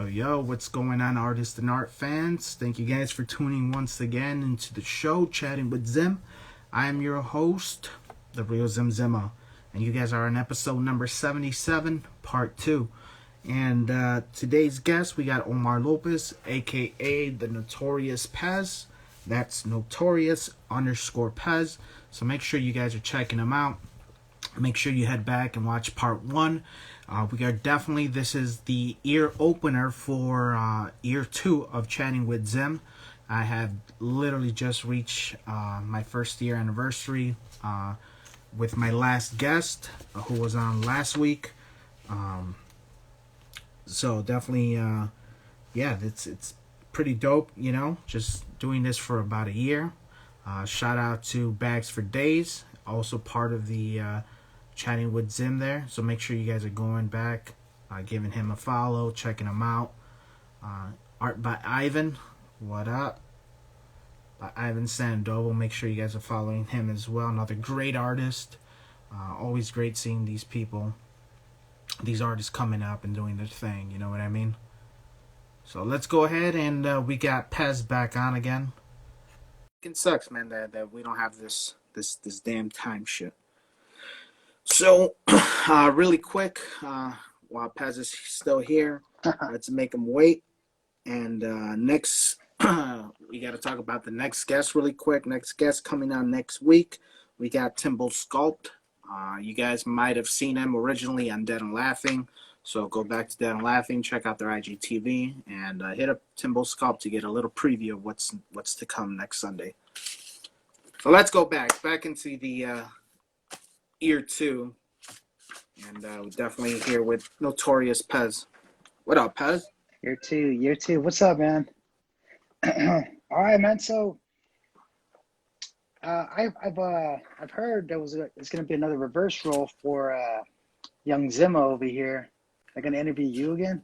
Yo, what's going on, artists and art fans? Thank you guys for tuning once again into the show, Chatting with Zim. I am your host, the real Zim Zimma, and you guys are on episode number 77, part 2. And today's guest, we got Omar Lopez, aka the Notorious Pez. That's Notorious_Pez. So make sure you guys are checking him out. Make sure you head back and watch part 1. This is the ear opener for year 2 of Chatting with Zim. I have literally just reached my first year anniversary with my last guest who was on last week. So definitely, it's pretty dope, just doing this for about a year. Shout out to Bags for Days, also part of the Chatting with Zim there. So make sure you guys are going back, giving him a follow, checking him out. Art by Ivan, what up? By Ivan Sandoval. Make sure you guys are following him as well. Another great artist. Always great seeing these people, these artists coming up and doing their thing. You know what I mean? So let's go ahead and we got Pez back on again. It sucks, man, that we don't have this damn time shit. So, really quick, while Pez is still here, let's make him wait. And next, we got to talk about the next guest really quick. Next guest coming on next week, we got Timbo Sculpt. You guys might have seen him originally on Dead and Laughing. So go back to Dead and Laughing, check out their IGTV, and hit up Timbo Sculpt to get a little preview of what's to come next Sunday. So let's go back into the year 2, and we're definitely here with Notorious Pez. What up, Pez? Year two. What's up, man? All right, man. So, I've heard it's gonna be another reverse role for young Zimmo over here. They're gonna interview you again.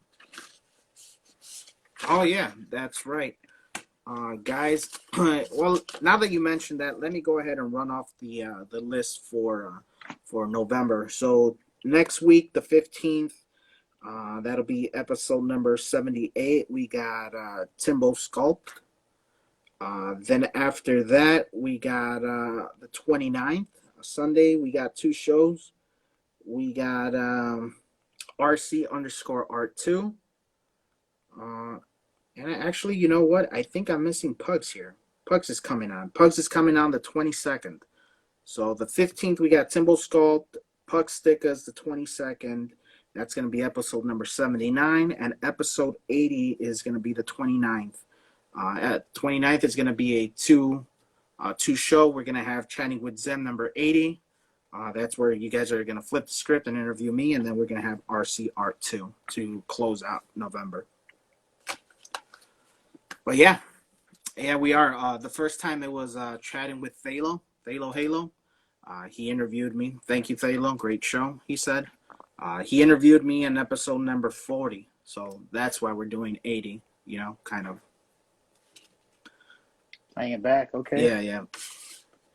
Oh yeah, that's right, guys. Well, now that you mentioned that, let me go ahead and run off the list for November. So next week, the 15th, that'll be episode number 78. We got Timbo Sculpt. Then after that, we got the 29th, Sunday. We got 2 shows. We got RC_Art2. And actually, you know what? I think I'm missing Pugs here. Pugs is coming on. Pugs is coming on the 22nd. So the 15th, we got Timbo Sculpt, Pug Stickers, the 22nd. That's going to be episode number 79. And episode 80 is going to be the 29th. At 29th is going to be a two show. We're going to have Chatting with Zim number 80. That's where you guys are going to flip the script and interview me. And then we're going to have RC Art 2 to close out November. But yeah, we are. The first time it was chatting with Halo. He interviewed me. Thank you, Thalo. Great show, he said. He interviewed me in episode number 40. So that's why we're doing 80, kind of. Bring it back, okay. Yeah.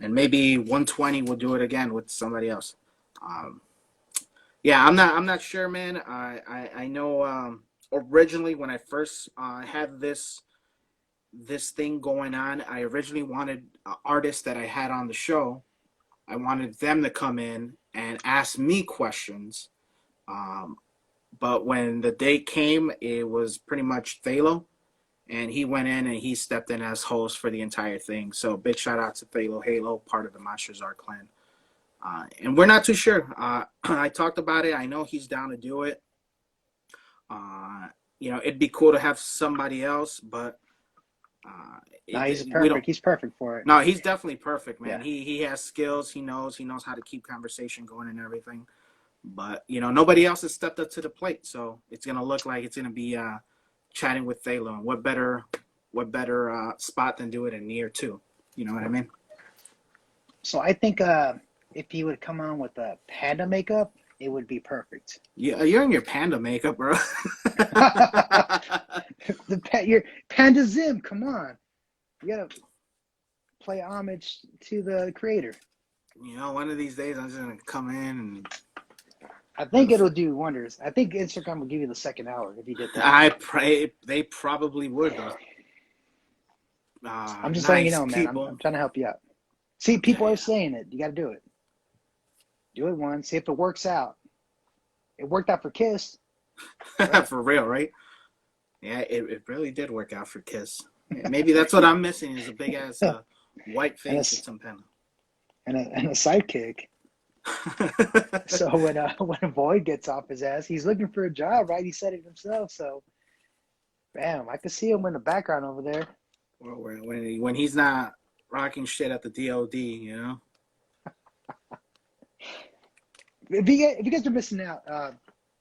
And maybe 120 we'll do it again with somebody else. I'm not sure, man. I know originally when I first had this thing going on, I originally wanted artists that I had on the show. I wanted them to come in and ask me questions. But when the day came, it was pretty much Thalo, and he went in and he stepped in as host for the entire thing. So big shout out to Thalo Halo, part of the Monsters Art Clan. And we're not too sure. I talked about it. I know he's down to do it. It'd be cool to have somebody else, but He's perfect. He's perfect for it. No, he's definitely perfect, man. Yeah. He has skills. He knows how to keep conversation going and everything. But nobody else has stepped up to the plate, so it's gonna look like it's gonna be chatting with Thalo. And what better spot than do it in year 2? You know what I mean? So I think if he would come on with the panda makeup, it would be perfect. Yeah, you're in your panda makeup, bro. Your Panda Zim, come on. You gotta play homage to the creator. One of these days I'm just gonna come in and I think it'll do wonders. I think Instagram will give you the second hour if you did that. I pray they probably would though. I'm just letting you Nice know, man. I'm people. trying to help you out. See, Yeah, people are saying it. You got to do it. Do it once. See if it works out. It worked out for Kiss. yeah. Right. For real, right? Yeah, it really did work out for Kiss. Maybe that's what I'm missing is a big ass white and a face at some Panda. and a sidekick. So when Void gets off his ass, he's looking for a job, right? He said it himself. So, bam, I could see him in the background over there. Well, when he's not rocking shit at the DOD, you know. If you guys are missing out,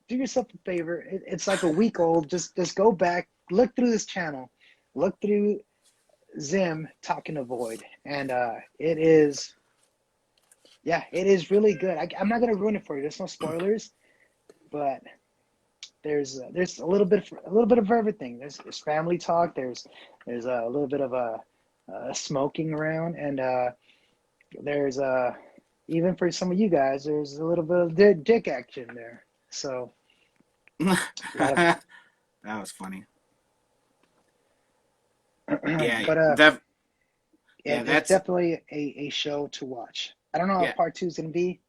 do yourself a favor. It's like a week old. Just go back, look through this channel, look through Zim talking to Void, and it is really good. I'm not gonna ruin it for you. There's no spoilers, but there's a little bit of everything. There's family talk. There's a little bit of a smoking around, and there's even for some of you guys, there's a little bit of dick action there. So That was funny. Yeah, but it's that's definitely a show to watch. I don't know how yeah. part 2 is gonna be.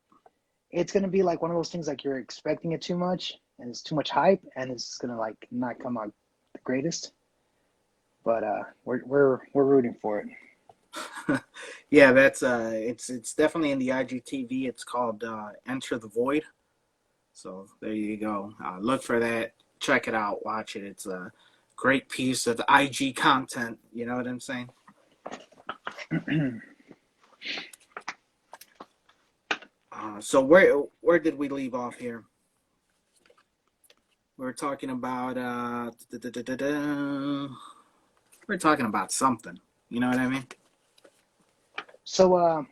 It's gonna be like one of those things like you're expecting it too much and it's too much hype and it's gonna like not come out the greatest. But we're rooting for it. Yeah, that's it's definitely in the IGTV. It's called Enter the Void. So there you go. Look for that. Check it out. Watch it. It's a great piece of IG content. You know what I'm saying? So where did we leave off here? We're talking about we're talking about something. You know what I mean? So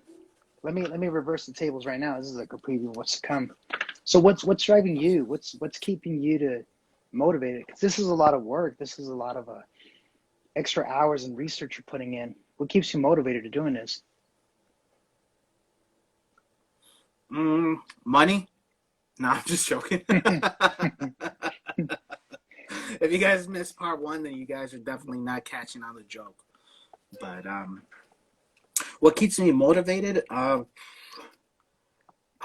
let me reverse the tables right now. This is like a preview of what's to come. So what's driving you? What's keeping you to motivated? Because this is a lot of work. This is a lot of extra hours and research you're putting in. What keeps you motivated to doing this? Money? No, I'm just joking. If you guys missed part 1, then you guys are definitely not catching on the joke. But what keeps me motivated? I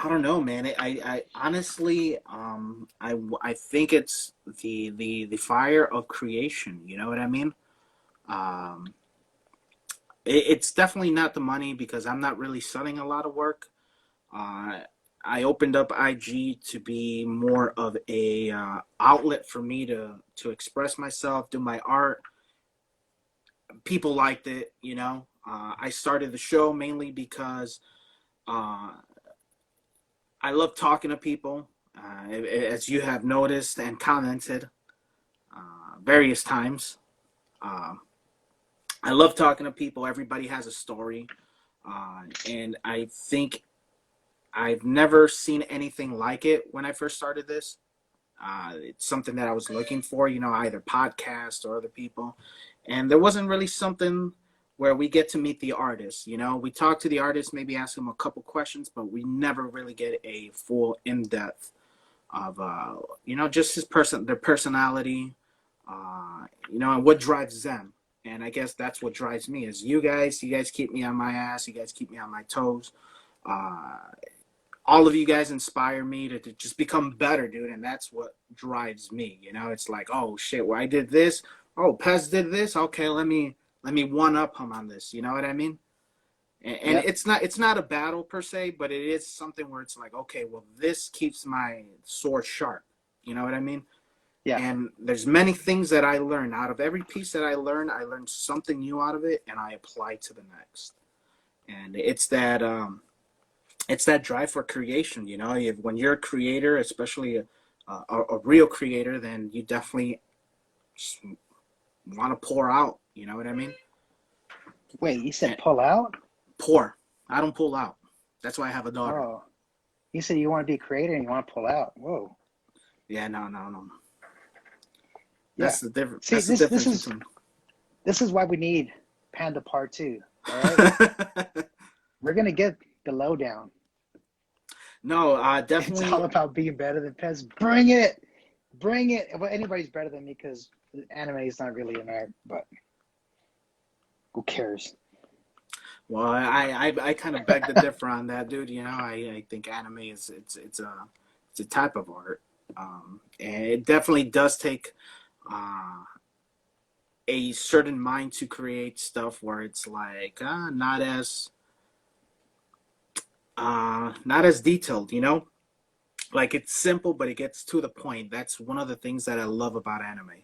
don't know, man. I honestly, I think it's the fire of creation. You know what I mean? It's definitely not the money because I'm not really selling a lot of work. I opened up IG to be more of a outlet for me to express myself, do my art. People liked it, you know. I started the show mainly because I love talking to people, as you have noticed and commented various times. I love talking to people. Everybody has a story, and I think I've never seen anything like it when I first started this. It's something that I was looking for, you know, either podcast or other people. And there wasn't really something where we get to meet the artist. You know, we talk to the artist, maybe ask them a couple questions, but we never really get a full in-depth of, you know, just their personality, you know, and what drives them. And I guess that's what drives me is you guys keep me on my ass. You guys keep me on my toes. All of you guys inspire me to just become better, dude. And that's what drives me. You know, it's like, oh shit, well, I did this. Oh, Pez did this. Okay, let me one up him on this. You know what I mean? And Yep. it's not a battle per se, but it is something where it's like, okay, well, this keeps my sword sharp. You know what I mean? Yeah. And there's many things that I learn out of every piece that I learned something new out of it, and I apply to the next. And it's that drive for creation. You know, when you're a creator, especially a real creator, then you definitely want to pour out. You know what I mean? Wait, you said pull out? Pour. I don't pull out. That's why I have a daughter. Oh, you said you want to be a creator and you want to pull out. Whoa. Yeah, no. Yeah. That's the difference. See, That's the difference this is why we need Panda Part 2. All right, we're gonna get the lowdown. No, It's all definitely. about being better than Pez. Bring it, bring it. Well, anybody's better than me because anime is not really an art, but who cares? Well, I kind of beg to differ on that, dude. I think anime is it's a type of art, and it definitely does take uh, a certain mind to create stuff where it's like not as detailed. Like it's simple, but it gets to the point. That's one of the things that I love about anime.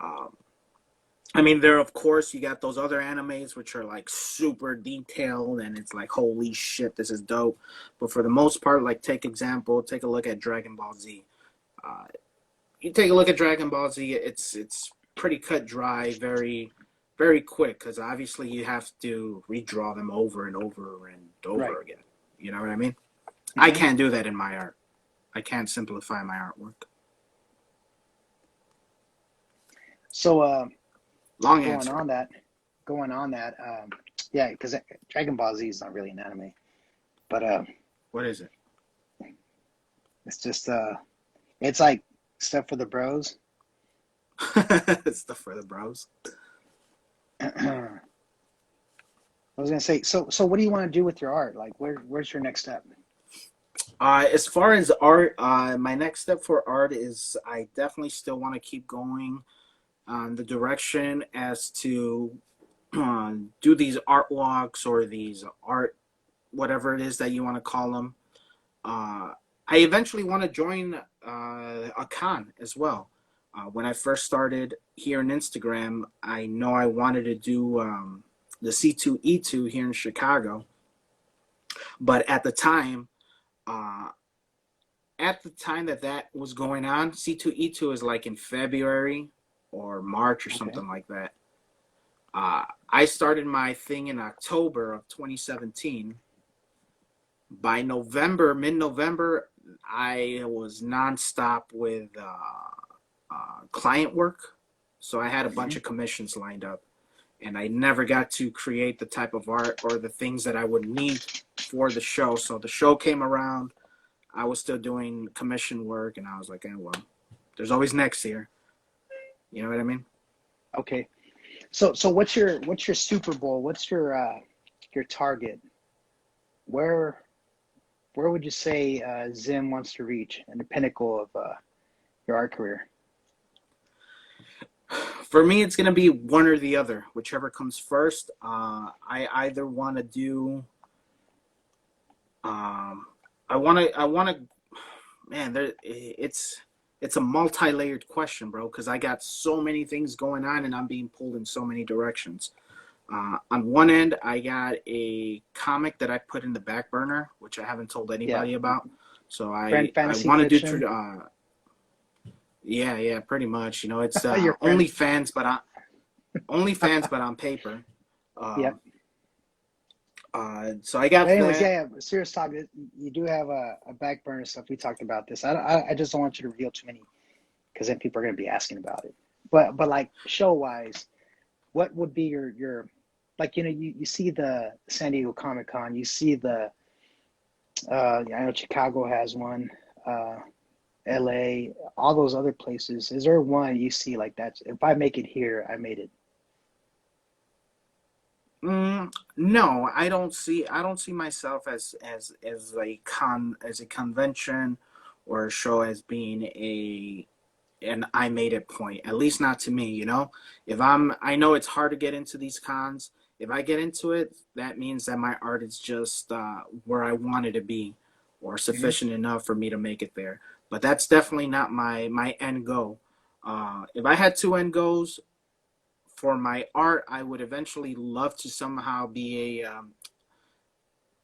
Um, I mean, there of course you got those other animes which are like super detailed, and it's like holy shit, this is dope. But for the most part, like take a look at Dragon Ball Z. Uh, you take a look at Dragon Ball Z, it's pretty cut dry, very quick because obviously you have to redraw them over and over and Right. over again. You know what I mean? I Mm-hmm. can't do that in my art. I can't simplify my artwork. So, Long going answer. on that, going on that, yeah, because Dragon Ball Z is not really an anime, but What is it? it's just it's like stuff for the bros. Stuff for the bros. I was gonna say, so what do you want to do with your art? Like, where's your next step? As far as art, my next step for art is I definitely still want to keep going on the direction as to do these art walks or these art, whatever it is that you want to call them. Uh, I eventually want to join a con as well. When I first started here on Instagram, I know I wanted to do the C2E2 here in Chicago, but uh, at the time that was going on, C2E2 is like in February or March or Okay. something like that. I started my thing in October of 2017. By November, mid November, I was nonstop with client work. So I had a bunch Hmm. of commissions lined up, and I never got to create the type of art or the things that I would need for the show. So the show came around. I was still doing commission work, and I was like, well, there's always next year. You know what I mean? Okay. So what's your Super Bowl? What's your target? Where where would you say Zim wants to reach in the pinnacle of your art career? For me, it's gonna be one or the other, whichever comes first. I either want to do, um, I want to, man. It's a multi-layered question, bro, because I got so many things going on, and I'm being pulled in so many directions. On one end, I got a comic that I put in the back burner, which I haven't told Yeah, anybody about. So friend I fantasy want to do, fiction. yeah, pretty much. It's Your friend. OnlyFans, but on paper. Yeah. Um, so I got But anyways, that. yeah, yeah. Serious talk. You do have a back burner stuff. We talked about this. I just don't want you to reveal too many because then people are going to be asking about it. But like show wise, what would be your like you see the San Diego Comic Con, you see the I know Chicago has one, uh, LA, all those other places. Is there one you see like that? If I make it here, I made it. No, I don't see myself as a convention or a show as being a an I made it point. At least not to me. If I know it's hard to get into these cons. If I get into it, that means that my art is just where I wanted to be, or Hmm. sufficient enough for me to make it there. But that's definitely not my end goal. If I had two end goals for my art, I would eventually love to somehow be a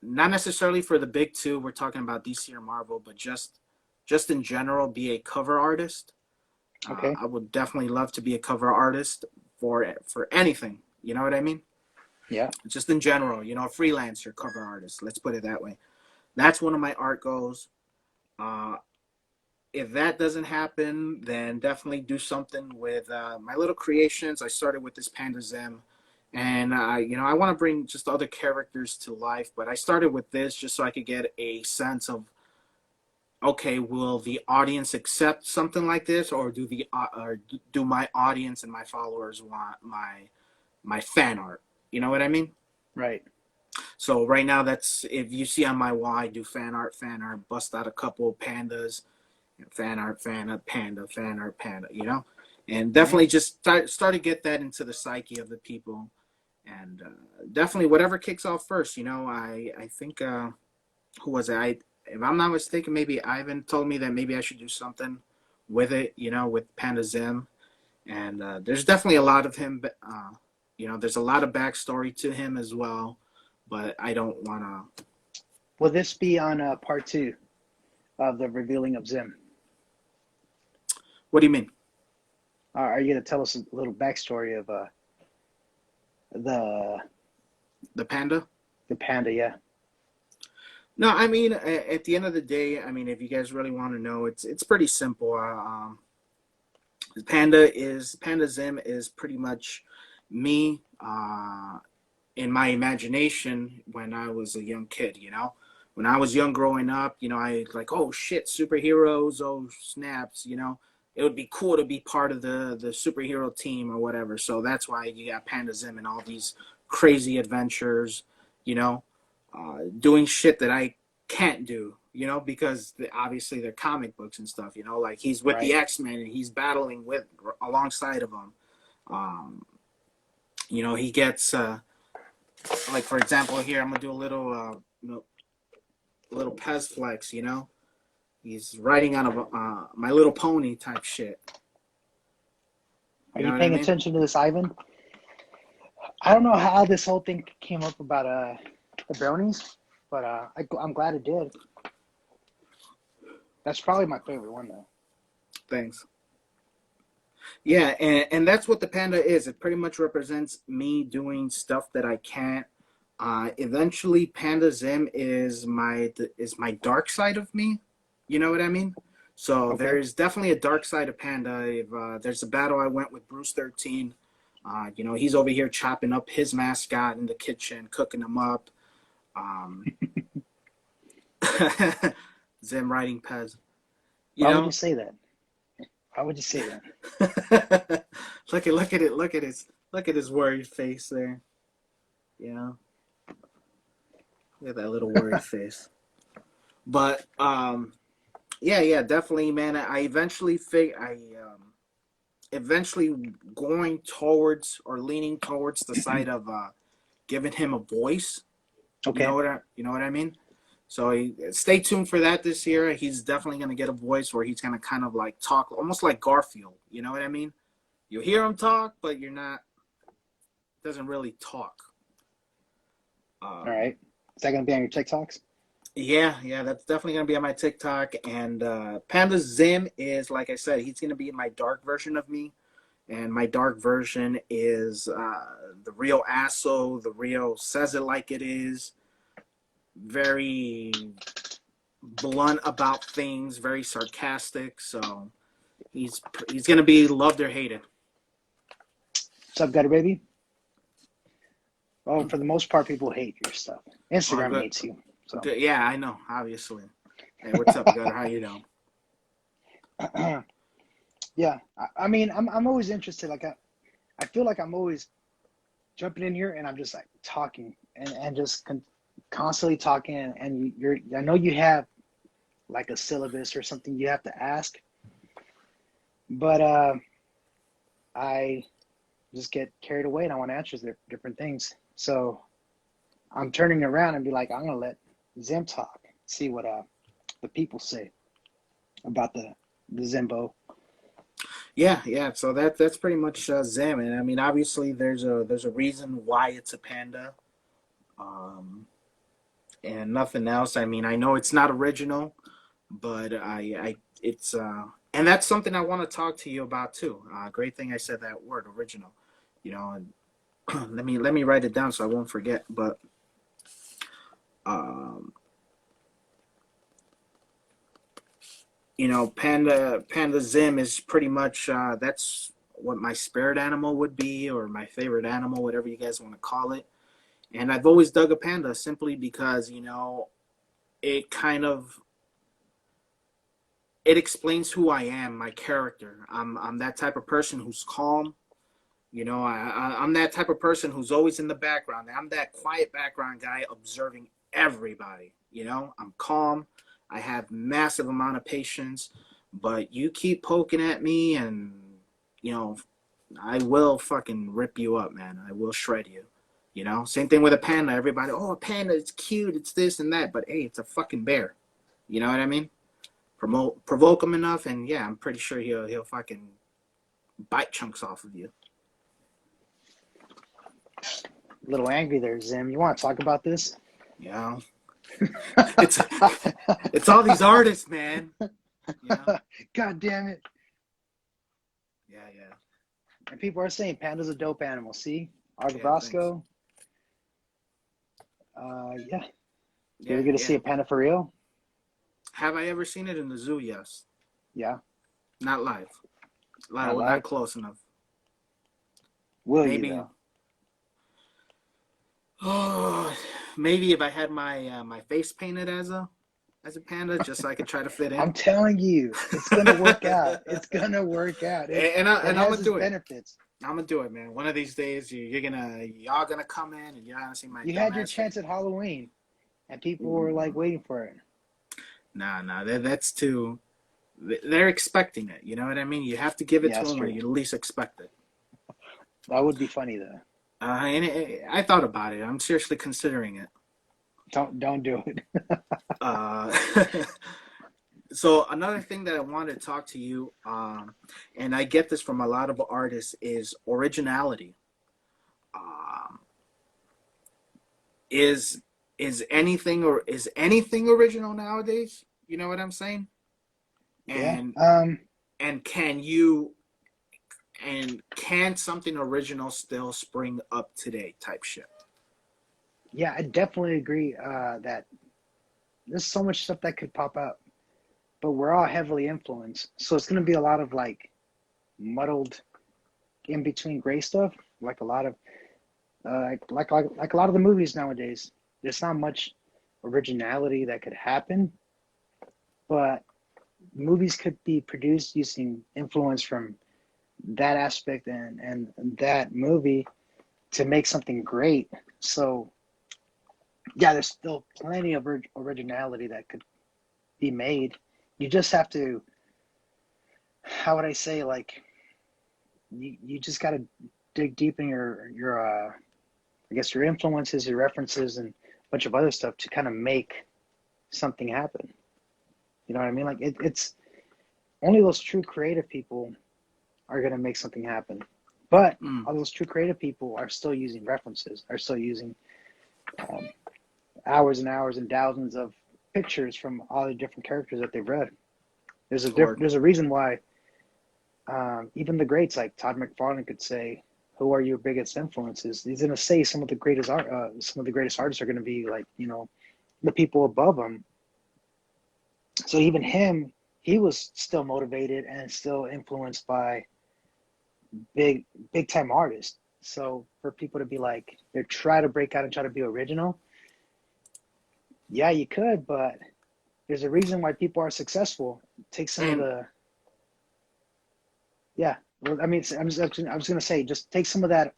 not necessarily for the big two. We're talking about DC or Marvel, but just in general, be a cover artist. Okay. I would definitely love to be a cover artist for anything. You know what I mean? Yeah. Just in general, a freelancer cover artist. Let's put it that way. That's one of my art goals. Uh, if that doesn't happen, then definitely do something with my little creations. I started with this Panda Zim, and I want to bring just other characters to life. But I started with this just so I could get a sense of okay, will the audience accept something like this, or do my audience and my followers want my fan art? You know what I mean? Right. So right now, that's if you see on my wall, I do fan art, bust out a couple of pandas, fan art, panda, fan art, panda. You know, and Hmm. definitely just start to get that into the psyche of the people, and definitely whatever kicks off first. You know, I think who was it? If I'm not mistaken, maybe Ivan told me that maybe I should do something with it. You know, with Panda Zim, and there's definitely a lot of him. You know, there's a lot of backstory to him as well, but I don't want to. Will this be on part two of the revealing of Zim? What do you mean? Are you going to tell us a little backstory of the The panda? the panda? Yeah. No, I mean, at the end of the day, I mean, if you guys really want to know, it's pretty simple. Panda Zim is pretty much me in my imagination when I was a young kid. You know, when I was young growing up, you know, I like, oh shit, superheroes, oh snaps, you know. It would be cool to be part of the superhero team or whatever. So that's why you got Panda Zim and all these crazy adventures, you know, doing shit that I can't do, you know, because obviously they're comic books and stuff, you know, like he's with the Right. X-Men and he's battling with alongside of them. Um, you know, he gets like for example here, I'm gonna do a little Pez flex, you know. He's riding on a My Little Pony type shit. Are You know you what I paying mean? attention to this, Ivan? I don't know how this whole thing came up about the bronies, but I'm glad it did. That's probably my favorite one though. Thanks. Yeah, and that's what the panda is. It pretty much represents me doing stuff that I can't. Eventually, Panda Zim is my dark side of me. You know what I mean? So Okay. there's definitely a dark side of Panda. If there's a battle I went with Bruce 13, you know he's over here chopping up his mascot in the kitchen, cooking him up. Um, Zim riding Pez. You Why would you know, say that? Why would you say that? look at his worried face there. You know, look at that little worried face. But yeah, definitely, man. I eventually going towards or leaning towards the side of giving him a voice. Okay. You know what I mean? So stay tuned for that this year. He's definitely gonna get a voice where he's gonna kind of like talk almost like Garfield. You know what I mean? You hear him talk, but you're not. Doesn't really talk. All Um, right. Is that gonna be on your TikToks? yeah, that's definitely gonna be on my TikTok. And Panda Zim is, like I said, he's gonna be my dark version of me. And my dark version is the real asshole, the real says it like it is, very blunt about things, very sarcastic. So he's gonna be loved or hated. What's up, Gutter Baby? Well, for the most part, people hate your stuff. Oh, Instagram good, hates you. So, good. Yeah, I know. Obviously. Hey, what's up, Gutter? How you doing? yeah. I mean, I'm always interested. Like, I feel like I'm always jumping in here and I'm just like talking and just constantly talking. And I know you have like a syllabus or something you have to ask, but I just get carried away and I want to answer different things. So I'm turning around and be like, I'm gonna let Zim talk, see what the people say about the Zimbo. Yeah. So that's pretty much Zim, and I mean, obviously, there's a reason why it's a panda, um, and nothing else. I mean, I know it's not original, but I it's and that's something I want to talk to you about too. Great thing I said that word, original. You know, and let me write it down so I won't forget. But um, you know, Panda Zim is pretty much that's what my spirit animal would be, or my favorite animal, whatever you guys want to call it. And I've always dug a panda simply because you know it kind of it explains who I am, my character. I'm that type of person who's calm. You know, I'm that type of person who's always in the background. I'm that quiet background guy observing everybody. You know, I'm calm. I have massive amount of patience, but you keep poking at me, and you know, I will fucking rip you up, man. I will shred you. You know, same thing with a panda. Everybody, oh, a panda, it's cute, it's this and that, but hey, it's a fucking bear. You know what I mean? Provoke him enough, and yeah, I'm pretty sure he'll fucking bite chunks off of you. A little angry there, Zim. You want to talk about this? You know, it's it's all these artists, man. You know? God damn it. Yeah, yeah. And people are saying panda's a dope animal. See? Art Yeah, Roscoe. Yeah. yeah, You're going to yeah. see a panda for real? Have I ever seen it in the zoo? Yes. Yeah. Not live. Not Not live? close enough. Will you, Maybe. though? Oh, maybe if I had my face painted as a panda, just so I could try to fit in. I'm telling you, it's going to work out. It's going to work out. And I'm has gonna its do it. benefits. I'm gonna do it, man. One of these days, y'all gonna come in and you're gonna see my. You had your chance at Halloween, and people were like waiting for it. Nah. That's too. They're expecting it. You know what I mean? You have to give it Yeah, to that's them when true. you least expect it. That would be funny though. I thought about it. I'm seriously considering it. Don't do it. Uh, so another thing that I wanted to talk to you, and I get this from a lot of artists, is originality. Um, is is anything original nowadays? You know what I'm saying? Yeah. And and can something original still spring up today? Type shit. Yeah, I definitely agree that there's so much stuff that could pop up, but we're all heavily influenced. So it's going to be a lot of like muddled in between gray stuff, like a lot of like a lot of the movies nowadays. There's not much originality that could happen, but movies could be produced using influence from that aspect and that movie to make something great. So yeah, there's still plenty of originality that could be made. You just have to, how would I say, like you just got to dig deep in your I guess your influences, your references, and a bunch of other stuff to kind of make something happen. You know what I mean? Like it's only those true creative people are going to make something happen. But Mm. all those true creative people are still using references, are still using um, hours and hours and thousands of pictures from all the different characters that they've read. There's a reason why even the greats like Todd McFarlane could say, "Who are your biggest influences?" He's going to say some of the greatest artists are going to be like the people above him. So even him, he was still motivated and still influenced by big time artists. So for people to be like they try to break out and try to be original, yeah, you could, but there's a reason why people are successful. Take some of And the yeah. Well, I mean, I was gonna say just take some of that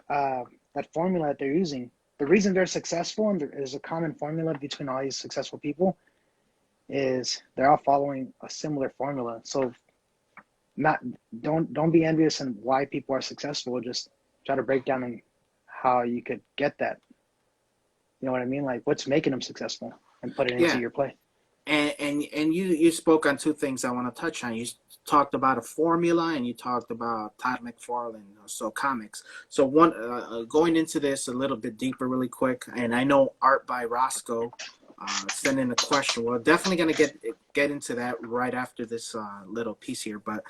that formula that they're using. The reason they're successful and there's a common formula between all these successful people is they're all following a similar formula. So not don't be envious in why people are successful. Just try to break down in how you could get that. You know what I mean? Like what's making them successful and put it into yeah, your play. and you spoke on two things I want to touch on. You talked about a formula, and you talked about Todd McFarlane, so comics. So one going into this a little bit deeper, really quick, and I know Art by Roscoe sent in a question. We're definitely gonna get into that right after this little piece here, but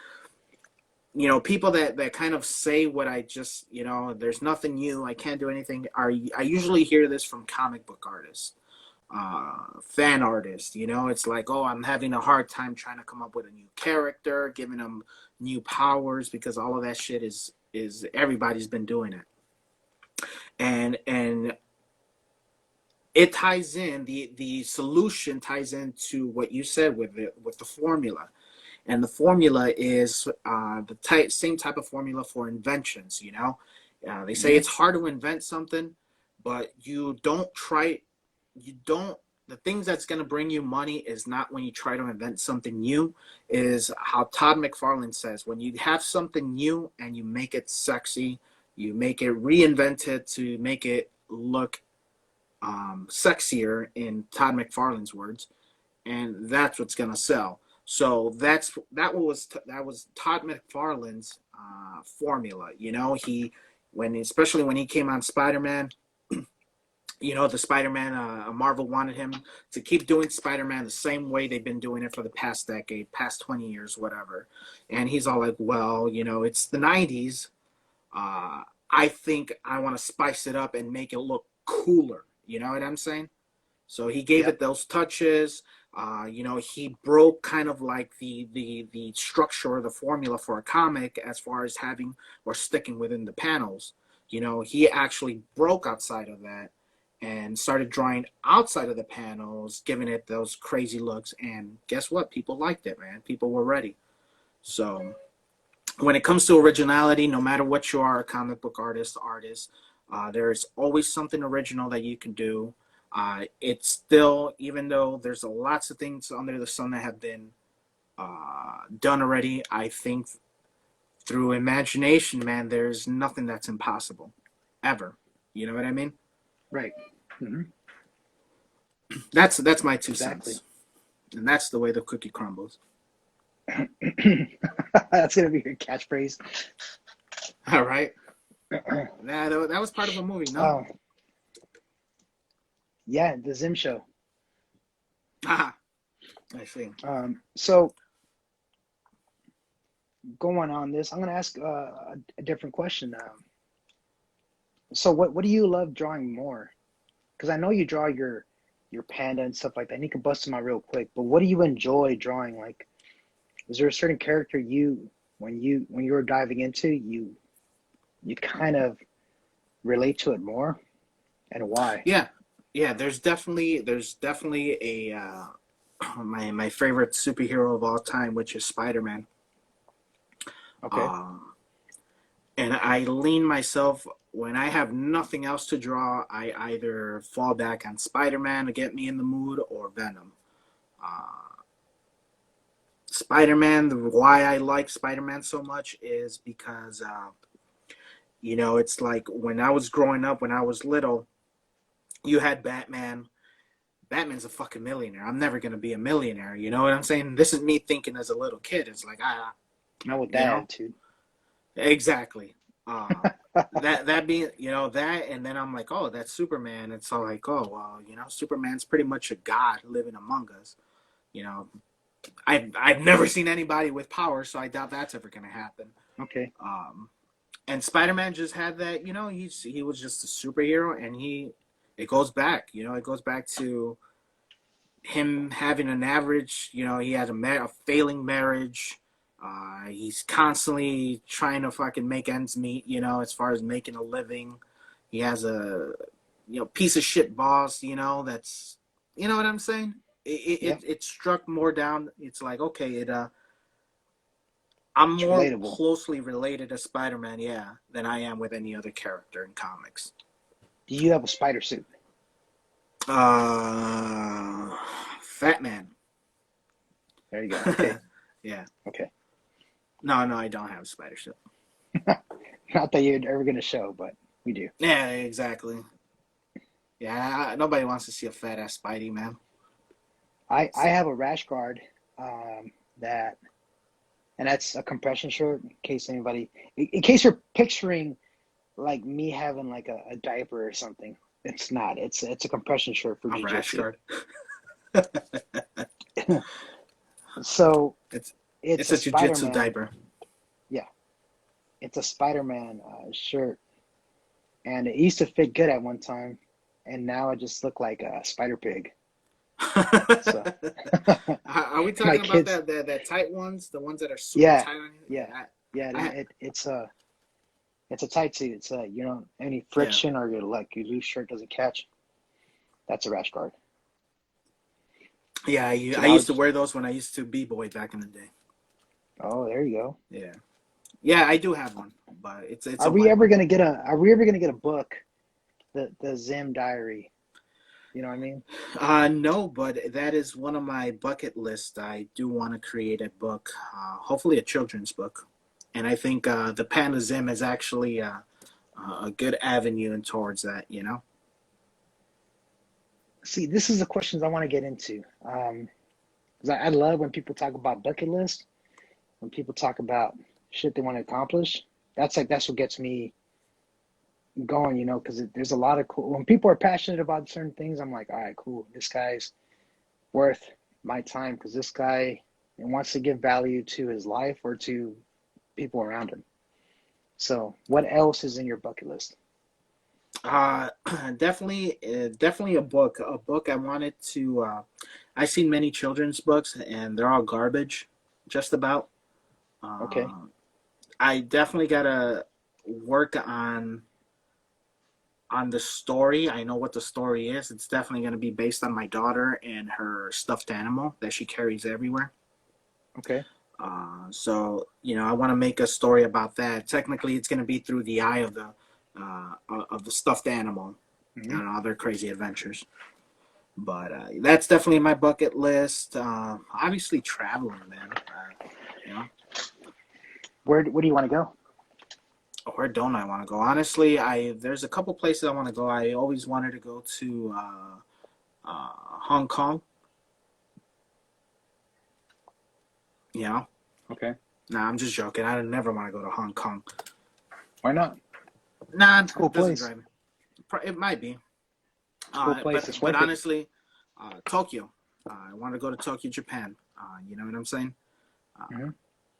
you know, people that kind of say what I just, you know, there's nothing new, I can't do anything. I usually hear this from comic book artists, fan artists. You know, it's like, oh, I'm having a hard time trying to come up with a new character, giving them new powers because all of that shit is everybody's been doing it. And it ties in, the solution ties into what you said with the formula. And the formula is same type of formula for inventions. They say Hmm. it's hard to invent something, but you don't. The things that's going to bring you money is not when you try to invent something new. Is how Todd McFarlane says, when you have something new and you make it sexy, you make it reinvent it to make it look sexier, in Todd McFarlane's words, and that's what's gonna sell. So that was Todd McFarlane's formula. Especially when he came on Spider-Man. The Spider-Man, Marvel wanted him to keep doing Spider-Man the same way they've been doing it for the past decade, past 20 years, whatever. And he's all like, well, it's the 90s. I think I want to spice it up and make it look cooler. You know what I'm saying? So he gave Yep. it those touches. He broke kind of like the structure or the formula for a comic as far as having or sticking within the panels. He actually broke outside of that and started drawing outside of the panels, giving it those crazy looks. And guess what? People liked it, man. People were ready. So when it comes to originality, no matter what you are, a comic book artist, there's always something original that you can do. It's still, even though there's lots of things under the sun that have been done already, I think through imagination, man, there's nothing that's impossible, ever. You know what I mean? Right. Hmm. That's my two Exactly. cents, and that's the way the cookie crumbles. That's gonna be your catchphrase. All right, that was part of a movie, no? Oh, yeah, the Zim show. Ah, I see. So going on this, I'm gonna ask a different question. So what do you love drawing more? Because I know you draw your panda and stuff like that. And you can bust them out real quick. But what do you enjoy drawing? Like, is there a certain character when you were diving into you kind of relate to it more, and why? Yeah, yeah. There's definitely a my favorite superhero of all time, which is Spider-Man. Okay. Um, and I lean myself when I have nothing else to draw. I either fall back on Spider-Man to get me in the mood, or Venom. Uh, Spider-Man. Why I like Spider-Man so much is because it's like when I was growing up, when I was little, you had Batman. Batman's a fucking millionaire. I'm never gonna be a millionaire. You know what I'm saying? This is me thinking as a little kid. It's like Not with you that know, attitude. exactly. That being, that, and then I'm like, oh, that's Superman. It's all like, oh, well, Superman's pretty much a god living among us. You know, I've never seen anybody with power, so I doubt that's ever gonna happen. Okay. Um, and Spider-Man just had that. He was just a superhero, and it goes back. It goes back to him having an average. He had a failing marriage. He's constantly trying to fucking make ends meet. As far as making a living, he has a piece of shit boss. That's what I'm saying. It struck more down. It's like, okay, I'm It's more relatable. closely related to Spider-Man, yeah, than I am with any other character in comics. Do you have a spider suit? Uh, Fat Man. There you go. Okay. Yeah. Okay. No, no, I don't have a spider suit. Not that you're ever gonna show, but we do. Yeah, exactly. Yeah, nobody wants to see a fat ass Spidey, man. I So, have a rash guard that, and that's a compression shirt. In case you're picturing like me having like a diaper or something. It's not. It's a compression shirt for a rash jujitsu. guard. So It's it's it's a a jujitsu Spider-Man. diaper. Yeah, it's a Spider-Man shirt, and it used to fit good at one time, and now I just look like a spider pig. So Are we my talking about kids, that tight ones, the ones that are super yeah, tight on you? yeah, Yeah, yeah. I, It's a tight suit. It's you don't any yeah. friction or your loose shirt doesn't catch. That's a rash guard. Yeah, So I now used to it's, wear those when I used to b-boy back in the day. oh, there you go. Yeah. Yeah, I do have one, but it's Are a we white ever one. gonna get a Are we ever gonna get a book, the Zim Diary? You know what I mean? No, but that is one of my bucket lists. I do want to create a book, hopefully a children's book, and I think the Panda Zim is actually a good avenue and towards that. You know. See, this is the questions I want to get into. 'Cause I love when people talk about bucket list, when people talk about shit they want to accomplish. That's what gets me going, because there's a lot of cool. When people are passionate about certain things, I'm like, all right, cool. This guy's worth my time because this guy wants to give value to his life or to people around him. So, what else is in your bucket list? Uh, definitely a book. A book I wanted to. I've seen many children's books, and they're all garbage, just about. Okay. Uh, I definitely gotta work on the story. I know what the story is. It's definitely gonna be based on my daughter and her stuffed animal that she carries everywhere. Okay. So I want to make a story about that. Technically, it's going to be through the eye of the stuffed animal Hmm. and other crazy adventures. But that's definitely my bucket list. Obviously, traveling, man. You know, Where do you want to go? where don't I want to go? Honestly, I there's a couple places I want to go. I always wanted to go to Hong Kong. You know, Okay. nah, I'm just joking. I never want to go to Hong Kong. Why not? Nah, It's a cool it doesn't place. drive me. It might be. It's a cool place. It's But worth it. honestly, Tokyo. I want to go to Tokyo, Japan. You know what I'm saying? Uh, Hmm.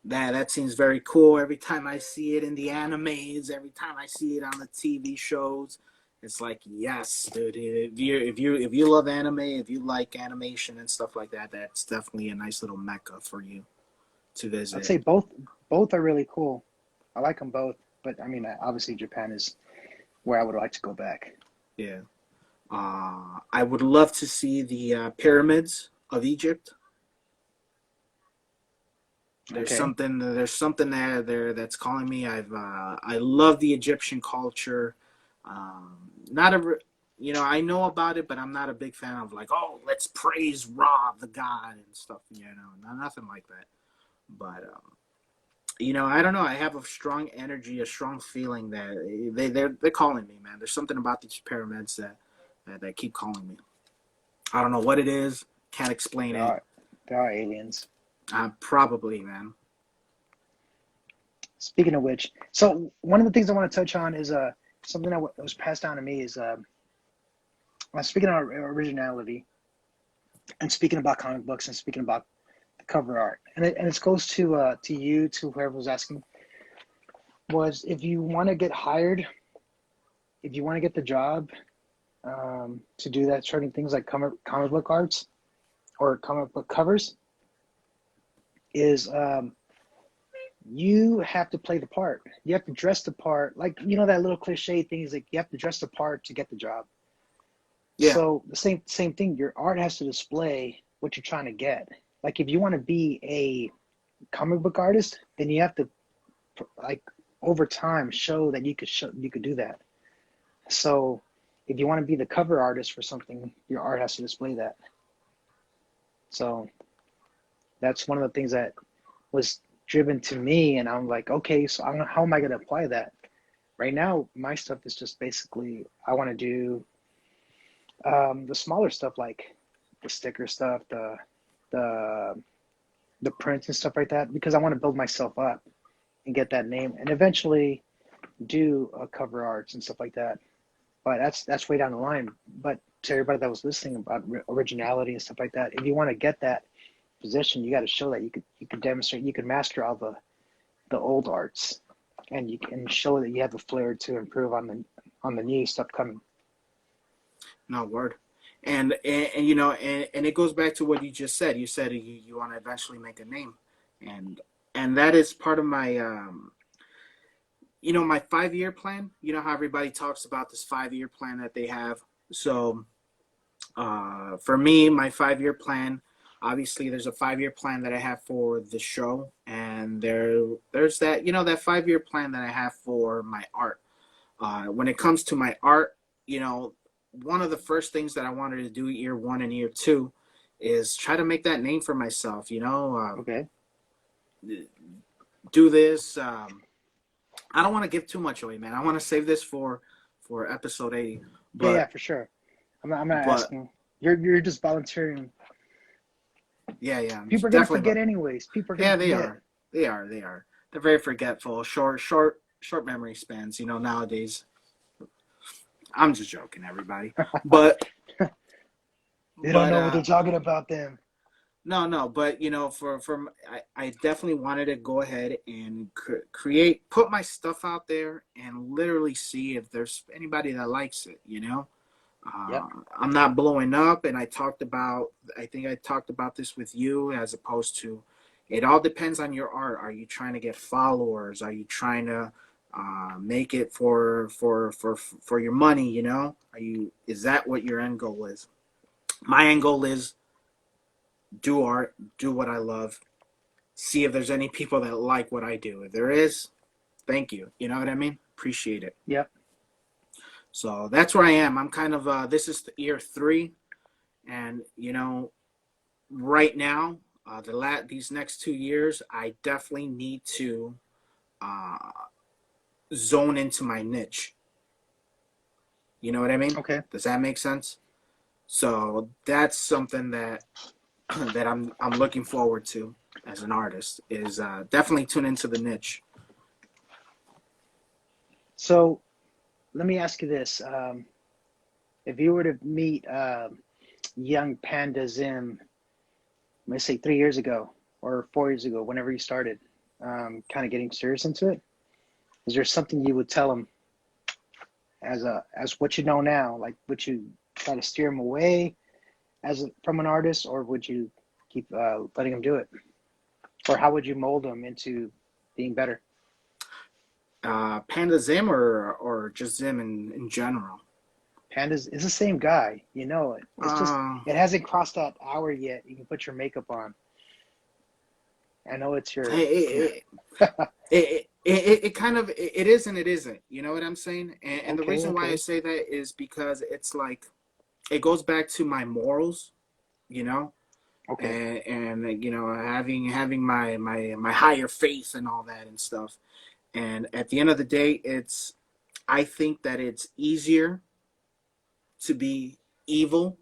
that seems very cool. Every time I see it in the animes, every time I see it on the TV shows, it's like yes, dude. If you love anime, if you like animation and stuff like that, that's definitely a nice little mecca for you to I'd visit. say both are really cool. I like them both, but I mean, obviously Japan is where I would like to go back. Yeah. I would love to see the pyramids of Egypt. Okay. There's something there that's calling me. I love the Egyptian culture. Not a I know about it, but I'm not a big fan of like, oh, let's praise Ra the god and stuff. Nothing like that. But I don't know. I have a strong energy, a strong feeling that they're calling me, man. There's something about these pyramids that keep calling me. I don't know what it is. Can't explain There it. are there are aliens. Probably, man. Speaking of which, so one of the things I want to touch on is something that was passed down to me is speaking of originality and speaking about comic books and speaking about the cover art, and it goes to you, to whoever was asking, was if you want to get hired, if you want to get the job, to do that certain things like comic book arts or comic book covers, is you have to play the part. You have to dress the part. Like, that little cliche thing is like you have to dress the part to get the job. Yeah, So the same thing, your art has to display what you're trying to get. Like if you want to be a comic book artist, then you have to, like, over time show that you could do that. So if you want to be the cover artist for something, your art has to display that. So that's one of the things that was driven to me, and I'm like, okay, so how am I going to apply that? Right now, my stuff is just basically I want to do the smaller stuff like the sticker stuff, the the prints and stuff like that, because I want to build myself up and get that name, and eventually do cover arts and stuff like that. But that's way down the line. But to everybody that was listening about originality and stuff like that, if you want to get that position, you got to show that you could demonstrate, you could master all the old arts, and you can show that you have the flair to improve on the new stuff coming. no word. And it goes back to what you just said. You said you want to eventually make a name, and and that is part of my my 5 year plan. You know how everybody talks about this 5 year plan that they have. So For me, my 5 year plan. Obviously, there's a 5 year plan that I have for the show, and there's that that 5 year plan that I have for my art. When it comes to my art, one of the first things that I wanted to do year one and year two is try to make that name for myself. Okay. Do this. I don't want to give too much away, man. I want to save this for episode 80. Yeah, yeah, But for sure. I'm not but asking. You're just volunteering. yeah, yeah, People are gonna definitely. forget But anyways. People are gonna yeah, they forget. are. They are. They are. They're very forgetful. Short memory spans. Nowadays. I'm just joking, everybody. But They don't but know what they're talking about. Them. no, no. But I definitely wanted to go ahead and put my stuff out there and literally see if there's anybody that likes it. Yep. I'm not blowing up, and I think I talked about this with you as opposed to, it all depends on your art. Are you trying to get followers? Are you trying to make it for your money? Is that what your end goal is? My end goal is do art, do what I love, see if there's any people that like what I do. If there is, thank you. You know what I mean? Appreciate it. Yep. So that's where I am. I'm kind of this is the year 3, and right now, these next 2 years, I definitely need to uh, zone into my niche. You know what I mean? Okay. Does that make sense? So that's something that that I'm looking forward to as an artist is definitely tune into the niche. So let me ask you this: if you were to meet young Panda Zim, let's say 3 years ago or 4 years ago, whenever you started, kind of getting serious into it, is there something you would tell him as what you know now? Like, would you try to steer him away from an artist, or would you keep letting him do it? Or how would you mold him into being better? Panda Zim or just Zim in general? Panda's is the same guy, you know it. It's just Uh, it hasn't crossed that hour yet. You can put your makeup on. I know it's your, you it, know. it kind of it is and it isn't. You know what I'm saying? And the Okay, reason why I okay, say that is because it's like it goes back to my morals. You know, okay, and having my higher faith and all that and stuff. And at the end of the day, I think that it's easier to be evil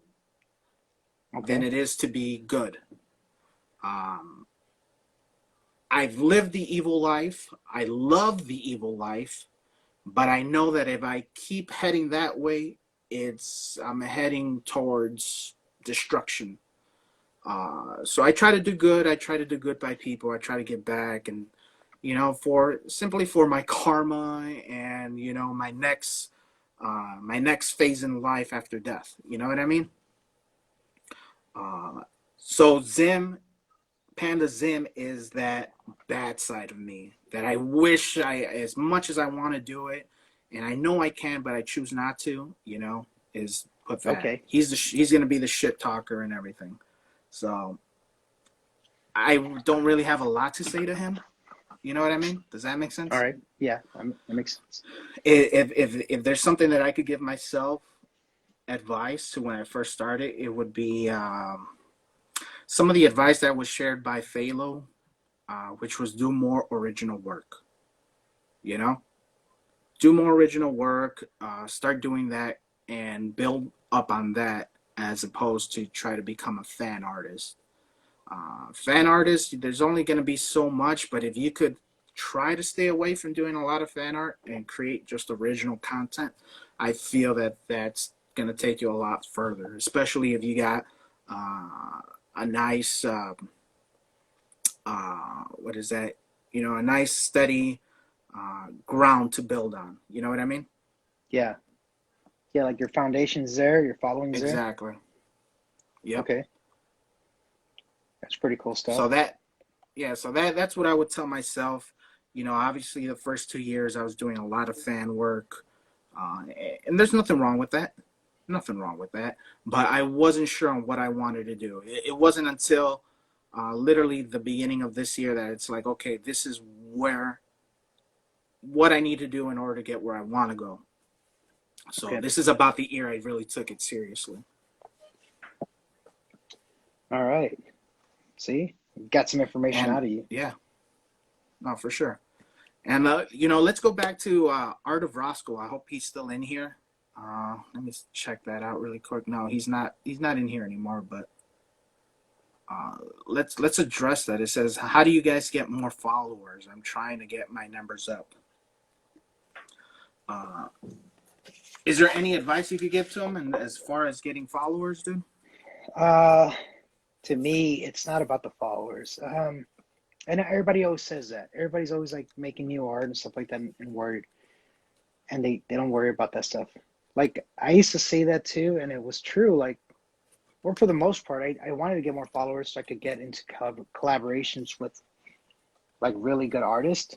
than okay, it is to be good. Um, I've lived the evil life. I love the evil life, but I know that if I keep heading that way, I'm heading towards destruction. So I try to do good. I try to do good by people. I try to give back, and for my karma and my next phase in life after death. You know what I mean? Uh, so Panda Zim is that bad side of me that I wish as much as I want to do it, and I know I can, but I choose not to. Is put that okay. he's gonna be the shit talker and everything. So I don't really have a lot to say to him. You know what I mean? Does that make All sense? right. Yeah, that makes sense. If there's something that I could give myself advice to when I first started, it would be some of the advice that was shared by Phalo, which was do more original work. You know, do more original work. Start doing that and build up on that as opposed to try to become a fan artist. Fan artists, there's only going to be so much, but if you could try to stay away from doing a lot of fan art and create just original content, I feel that that's going to take you a lot further, especially if you got a nice, what is that? A nice steady ground to build on. You know what I mean? Yeah, yeah. Like your foundation's there, your following's there. Exactly. Yep. Okay, that's pretty cool stuff. So that's what I would tell myself. Obviously the first 2 years I was doing a lot of fan work, and there's nothing wrong with that. nothing wrong with that. But I wasn't sure on what I wanted to do. It wasn't until literally the beginning of this year that it's like, okay, this is where what I need to do in order to get where I want to go. So Okay. this is about the year I really took it seriously. All right. See, got some information And out of you. yeah, no, for sure. And let's go back to Art of Roscoe. I hope he's still in here. Let me check that out really quick. No, he's not. He's not in here anymore. But let's address that. It says, "How do you guys get more followers? I'm trying to get my numbers up." Uh, is there any advice you could give to him, and as far as getting followers, dude? Uh, to me, it's not about the followers. And everybody always says that. Everybody's always like making new art and stuff like that and worried. And they don't worry about that stuff. Like I used to say that too, and it was true. Like, or for the most part, I wanted to get more followers so I could get into collaborations with like really good artists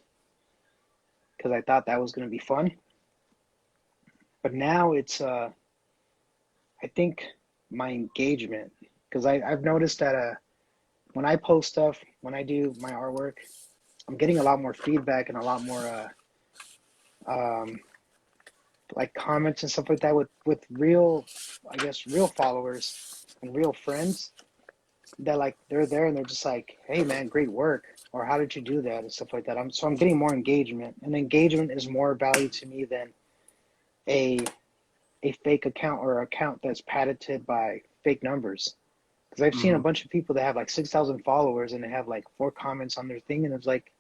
because I thought that was going to be fun. But now it's I think my engagement, because I've noticed that when I post stuff, when I do my artwork, I'm getting a lot more feedback and a lot more um, like comments and stuff like that with real, I guess, real followers and real friends that like they're there and they're just like, hey man, great work, or how did you do that and stuff like that. I'm getting more engagement, and engagement is more value to me than a fake account or account that's patented by fake numbers. Because I've seen a Mm-hmm. bunch of people that have like 6,000 followers and they have like 4 comments on their thing, and it's like,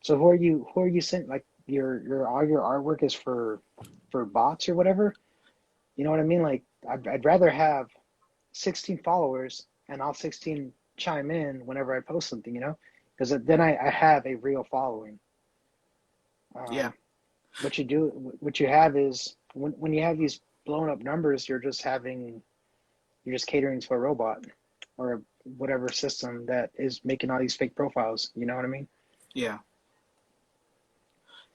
so who are you sent like your all your artwork is for bots or whatever? You know what I mean? Like I'd rather have 16 followers and all 16 chime in whenever I post something, you know, because then I have a real following. Yeah. Um, what you have is when you have these blown up numbers, you're just catering to a robot or whatever system that is making all these fake profiles. You know what I mean? Yeah.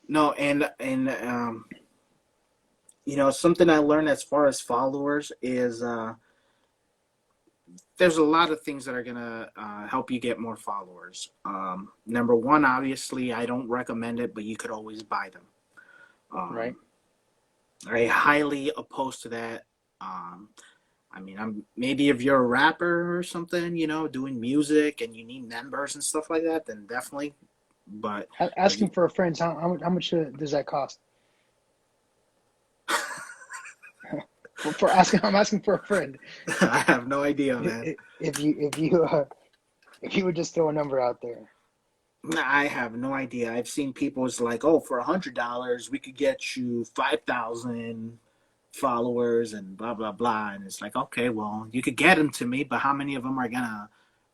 No, and something I learned as far as followers is there's a lot of things that are gonna help you get more followers. Number one, obviously, I don't recommend it, but you could always buy them. Right? Um, I highly opposed to that. Um, I mean, I'm maybe if you're a rapper or something, doing music and you need members and stuff like that, then definitely. But if Asking for a friend, how much does that cost? For asking, I'm asking for a friend. I have no idea, man. If you would just throw a number out there. I have no idea. I've seen people it's like, oh, for $100 we could get you 5,000 followers and blah blah blah, and it's like, okay, well, you could get them to me, but how many of them are gonna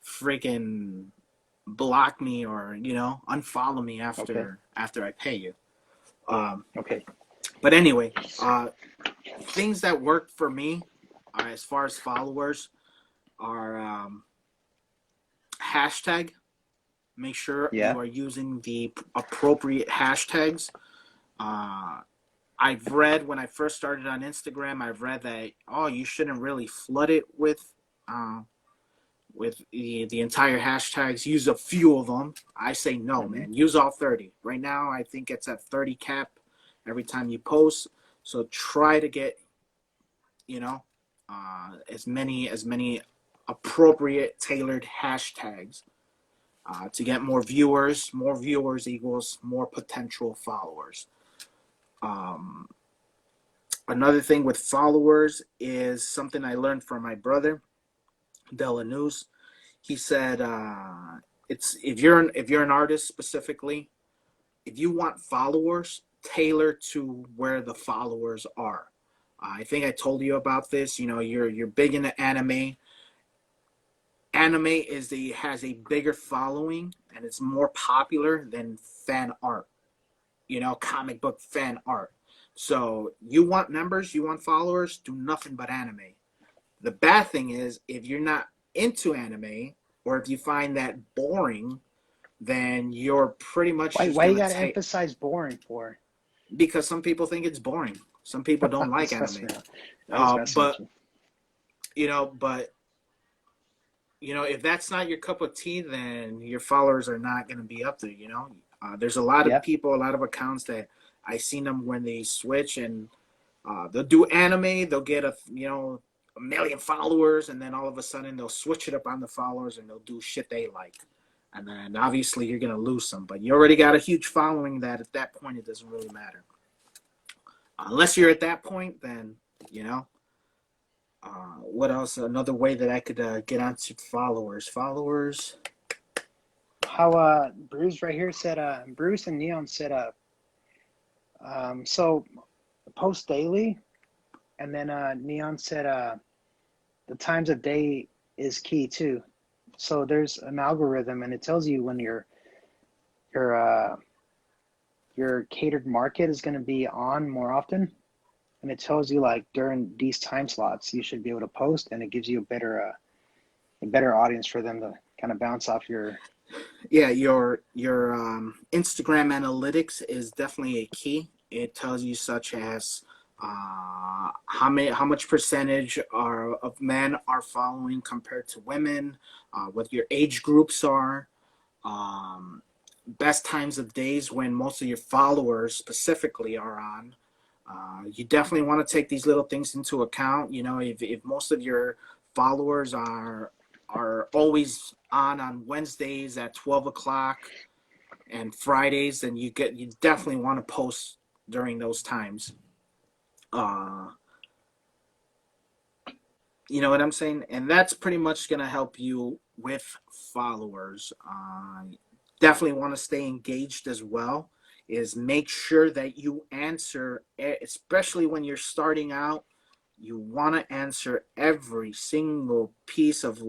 freaking block me or unfollow me Okay. after I pay you? Um, Okay. but anyway, things that work for me as far as followers are hashtag. Make sure Yeah. you are using the appropriate hashtags. Uh, I've read when I first started on Instagram, I've read that you shouldn't really flood it uh, with the entire hashtags. Use a few of them. I say no, Hmm. man. Use all 30. Right now, I think it's at 30 cap every time you post. So try to get you know as many appropriate tailored hashtags to get more viewers. More viewers equals more potential followers. Um, Another thing with followers is something I learned from my brother, Delanuz. He said, "It's if you're an artist specifically, if you want followers, tailor to where the followers are." I think I told you about this. You're big into anime. Anime has a bigger following and it's more popular than fan art. Comic book fan art. So you want members, you want followers, do nothing but anime. The bad thing is if you're not into anime or if you find that boring, then you're pretty much just Why you gonna gotta take. emphasize boring for? because some people think it's boring. Some people don't like Trust anime. me, I was messing with But you. you know, but if that's not your cup of tea, then your followers are not going to be up there. There's a lot of Yeah, people, a lot of accounts that I seen them when they switch, and they'll do anime. They'll get a million followers, and then all of a sudden they'll switch it up on the followers, and they'll do shit they like. And then obviously you're gonna lose some, but you already got a huge following that at that point it doesn't really matter. Unless you're at that point, then you know. What else? Another way that I could get onto followers. Followers. how Bruce right here said Bruce and Neon said so post daily, and then Neon said the times of day is key too. So there's an algorithm, and it tells you when your your catered market is going to be on more often, and it tells you like during these time slots you should be able to post, and it gives you a better audience for them to kind of bounce off your. Yeah, your Instagram analytics is definitely a key. It tells you such as how much percentage of men are following compared to women, what your age groups are, um, best times of days when most of your followers specifically are on. You definitely want to take these little things into account. If most of your followers are always on Wednesdays at 12 o'clock and Fridays, then you definitely want to post during those times. Uh, you know what I'm saying? And that's pretty much gonna help you with followers. Definitely want to stay engaged as well. Is make sure that you answer, especially when you're starting out. You want to answer every single piece of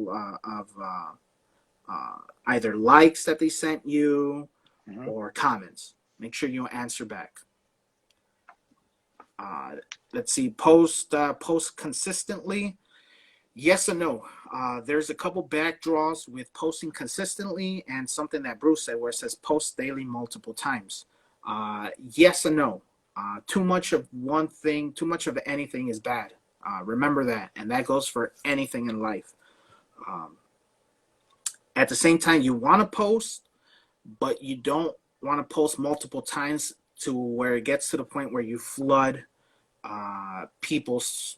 either likes that they sent you Mhm. or comments. Make sure you answer back. Uh, let's see, post consistently. Yes and no. There's a couple back draws with posting consistently and something that Bruce said where it says post daily multiple times. Yes and no. Too much of one thing, too much of anything is bad. Remember that. And that goes for anything in life. Um, at the same time, you want to post, but you don't want to post multiple times to where it gets to the point where you flood people's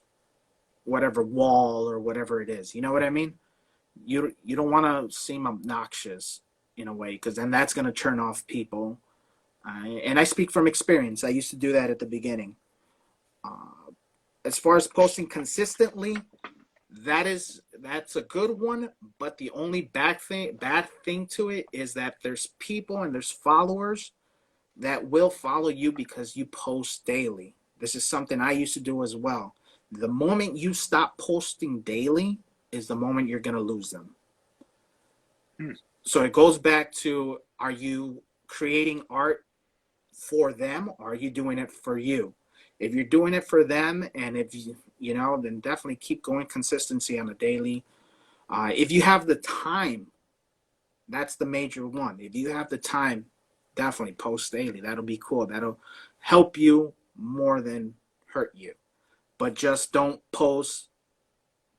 whatever wall or whatever it is. You know what I mean? You don't want to seem obnoxious in a way because then that's going to turn off people. And I speak from experience. I used to do that at the beginning. Uh, as far as posting consistently, that's a good one. But the only bad thing to it is that there's people and there's followers that will follow you because you post daily. This is something I used to do as well. The moment you stop posting daily is the moment you're going to lose them. Hmm. So it goes back to, are you creating art for them or are you doing it for you? If you're doing it for them and if then definitely keep going consistency on a daily. If you have the time, that's the major one. If you have the time, definitely post daily. That'll be cool. That'll help you more than hurt you. But just don't post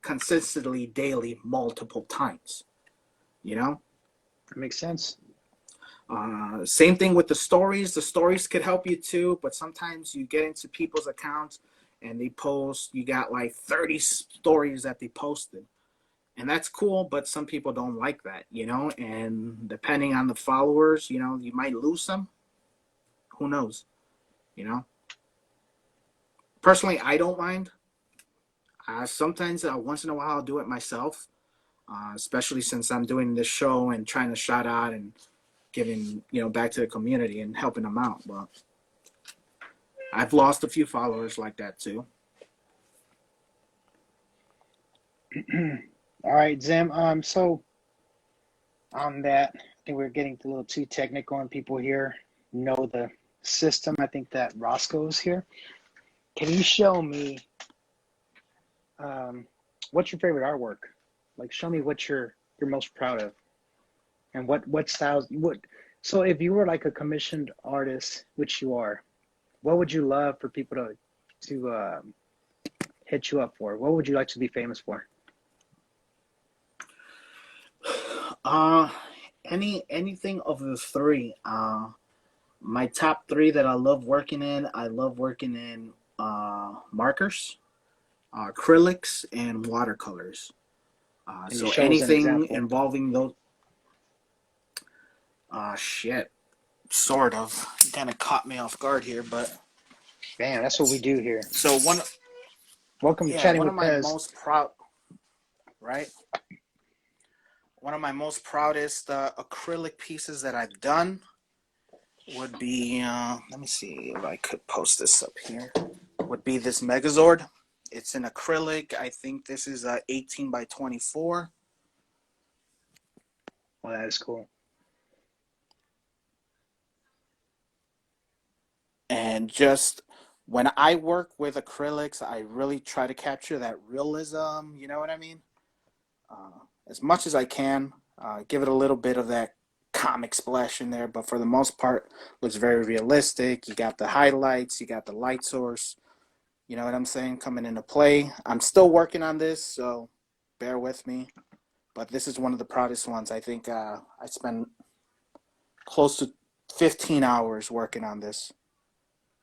consistently daily multiple times. You know? That makes sense. Same thing with the stories. The stories could help you too, but sometimes you get into people's accounts and they post, you got like 30 stories that they posted. And that's cool, but some people don't like that, and depending on the followers, you might lose some. Who knows, you know? Personally, I don't mind. Sometimes, once in a while, I'll do it myself, especially since I'm doing this show and trying to shout out and giving, back to the community and helping them out. But I've lost a few followers like that too. All right, Zim. So on that, I think we're getting a little too technical, and people here know the system. I think that Roscoe's here. Can you show me um, what's your favorite artwork? Like, show me what you're most proud of, and what styles. What? So, if you were like a commissioned artist, which you are, what would you love for people to hit you up for? What would you like to be famous for? Uh, anything of the three. My top three that I love working in. I love working in markers, acrylics, and watercolors. Can you So show us an anything example? involving those. Shit. Sort of. You kind of caught me off guard here, but Damn, that's what we do here. so Welcome to Chatting one of with my Pez. most proud, right? One of my most proudest acrylic pieces that I've done would be, let me see if I could post this up here, would be this Megazord. It's an acrylic. I think this is 18 by 24. Well, that is cool. And just when I work with acrylics, I really try to capture that realism, you know what I mean? As much as I can, give it a little bit of that comic splash in there, but for the most part, looks very realistic. You got the highlights, you got the light source, you know what I'm saying, coming into play. I'm still working on this, so bear with me. But this is one of the proudest ones. I think I spent close to 15 hours working on this.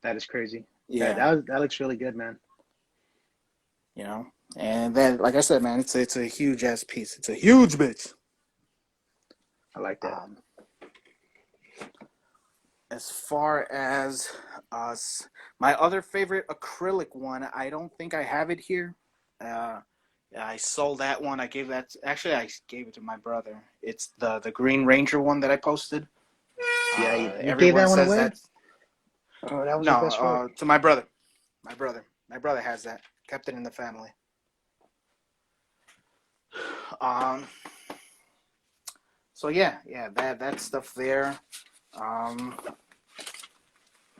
That is crazy. Yeah, That looks really good, man. you know. And then, like I said, man, it's a huge ass piece. It's a huge bitch. I like that. As far as my other favorite acrylic one, I don't think I have it here. Uh, I sold that one. I gave it to my brother. It's the Green Ranger one that I posted. Yeah, you gave Everyone that one says away? that. Oh, that was No, your best work. to my brother. My brother has that. Kept it in the family. Um. So yeah, that stuff there. Um.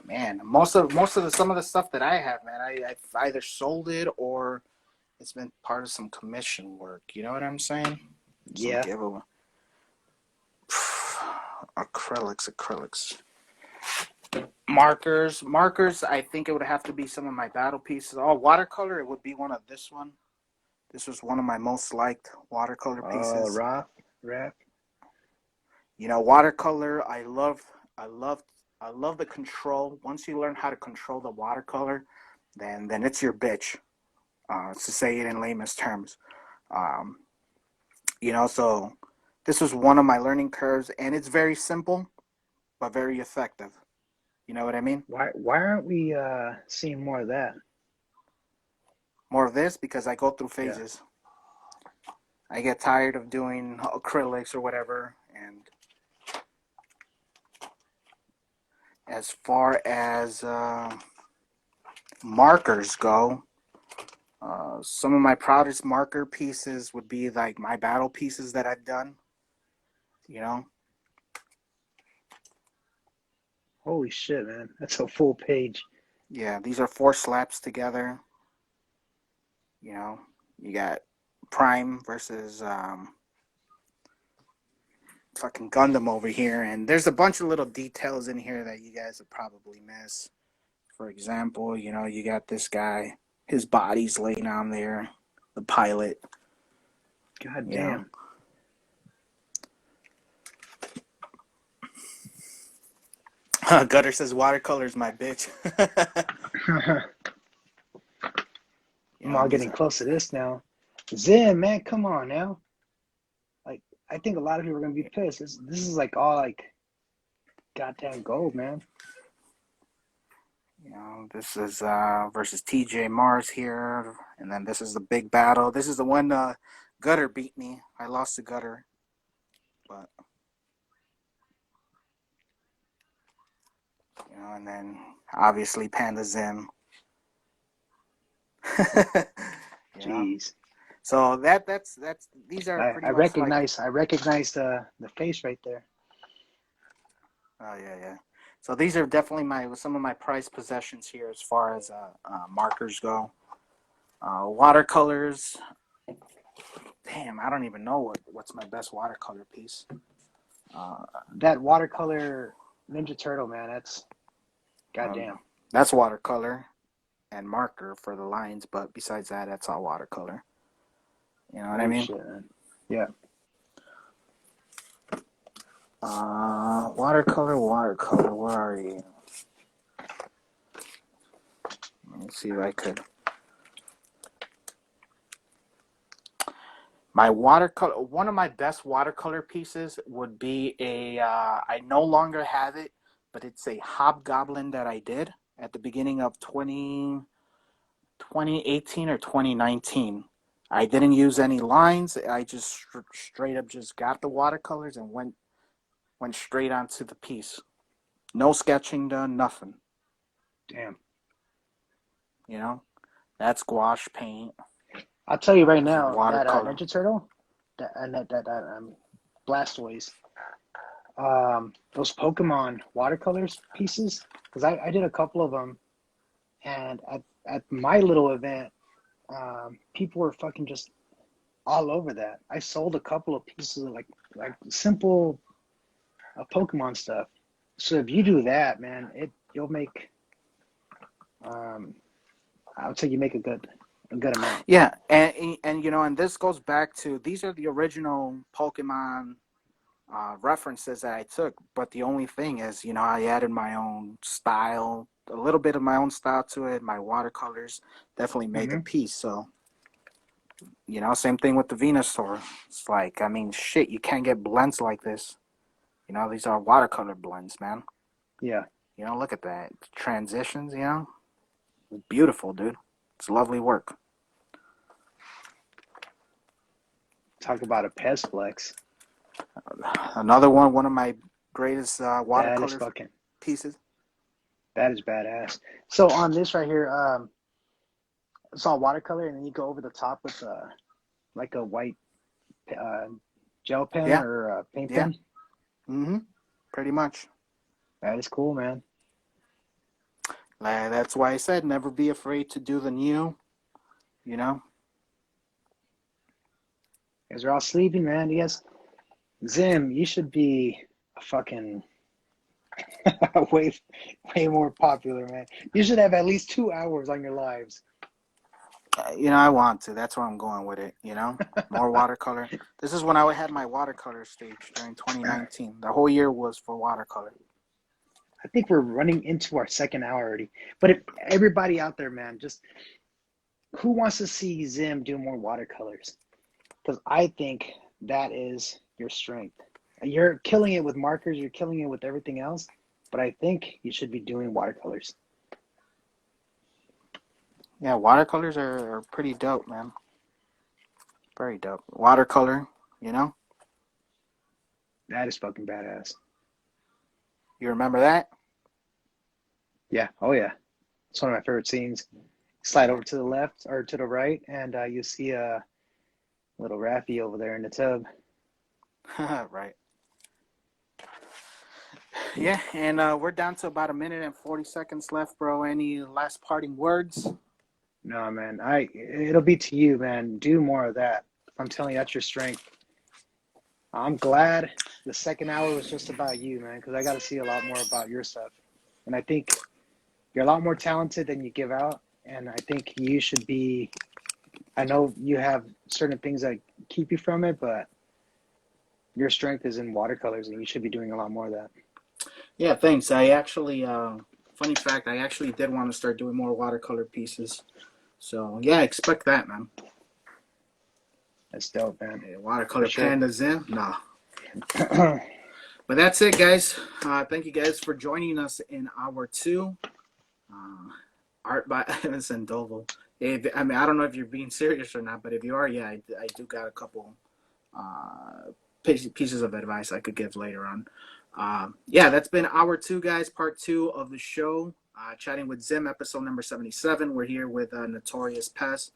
Man, some of the stuff that I have, man, I've either sold it or it's been part of some commission work. You know what I'm saying? Some Yeah. giveaway. Acrylics. Markers. I think it would have to be some of my battle pieces. Oh, watercolor. It would be one of this one. This was one of my most liked watercolor pieces. Raph. You know, watercolor. I love the control. Once you learn how to control the watercolor, then it's your bitch. To say it in layman's terms. Um, so this was one of my learning curves, and it's very simple but very effective. You know what I mean? Why aren't we seeing more of that? More of this because I go through Yeah. phases. I get tired of doing acrylics or whatever, and as far as markers go, some of my proudest marker pieces would be like my battle pieces that I've done. You know, Holy shit, man. That's a full page. yeah, these are 4 slaps together. You know, you got Prime versus fucking Gundam over here, and there's a bunch of little details in here that you guys have probably missed. For example, you got this guy, his body's laying on there, the pilot. God You know, damn. Gutter says watercolor's my bitch. I'm all These getting are. close to this now. Zim, man, come on now. Like, I think a lot of people are gonna be pissed. This is like all like goddamn gold, man. This is versus TJ Mars here, and then this is the big battle. This is the one Gutter beat me. I lost to Gutter, but and then obviously Panda Zim. you know, Jeez. so that's these are pretty I much like. recognize the face right there. Oh yeah. So these are definitely some of my prized possessions here as far as markers go. Watercolors. Damn, I don't even know what's my best watercolor piece. That watercolor Ninja Turtle, man, that's Um, goddamn. That's watercolor and marker for the lines, but besides that, that's all watercolor. You know what I Oh mean? shit, man. Yeah. Watercolor. Where are you? Let me see if I could. My watercolor, one of my best watercolor pieces would be I no longer have it, but it's a hobgoblin that I did at the beginning of 2018 or 2019. I didn't use any lines. I just straight up just got the watercolors and went straight onto the piece. No sketching done, nothing. Damn. You know, that's gouache paint, I'll tell you right now that watercolor. Ninja Turtle, that Blastoise, those Pokemon watercolors pieces, because I did a couple of them, and at my little event, people were fucking just all over that. I sold a couple of pieces of like simple Pokemon stuff. So if you do that, man, you'll make I would say you make a good amount. Yeah, and you know, and this goes back to these are the original Pokemon references that I took, but the only thing is, you know, I added my own style, a little bit of my own style to it. My watercolors definitely made the Mm-hmm. piece. So, you know, same thing with the Venusaur. It's like, I mean, shit, you can't get blends like this. You know, these are watercolor blends, man. Yeah. You know, look at that transitions. You know, beautiful, dude. It's lovely work. Talk about a Pez flex. Another one of my greatest That is watercolor fucking pieces. that is badass. So on this right here, it's all watercolor, and then you go over the top with like a white uh, gel pen Yeah, or a paint yeah. pen. Mm-hmm. Pretty much. That is cool, man. That's why I said never be afraid to do the new. You know. You guys are all sleeping, man. You guys, Zim, you should be a fucking way way more popular, man. You should have at least 2 hours on your lives. You know, I want to. That's where I'm going with it. You know, more watercolor. This is when I had my watercolor stage during 2019. The whole year was for watercolor. I think we're running into our second hour already. But if everybody out there, man, just who wants to see Zim do more watercolors? Because I think that is your strength. You're killing it with markers, you're killing it with everything else, but I think you should be doing watercolors. Yeah, watercolors are pretty dope, man. Very dope. Watercolor, you know? That is fucking badass. You remember that? Yeah, oh yeah. It's one of my favorite scenes. Slide over to the left or to the right, and you see a little Raffy over there in the tub. Right. Yeah, and we're down to about a minute and 40 seconds left, bro. Any last parting words? No, man, it'll be to you, man. Do more of that. I'm telling you, that's your strength. I'm glad the second hour was just about you, man, because I got to see a lot more about your stuff. And I think you're a lot more talented than you give out. And I think you should be, I know you have certain things that keep you from it, but your strength is in watercolors and you should be doing a lot more of that. Yeah, thanks. I actually, funny fact, I actually did want to start doing more watercolor pieces. So, yeah, expect that, man. That's dope, man. Yeah, For watercolor sure. Panda Zim? Nah. But that's it, guys. Thank you guys for joining us in hour two. Art by Evans and Doval. I mean, I don't know if you're being serious or not, but if you are, yeah, I do got a couple pieces of advice I could give later on. Yeah, that's been hour two, guys. Part two of the show. Chatting with Zim, episode number 77. We're here with Notorious Pez,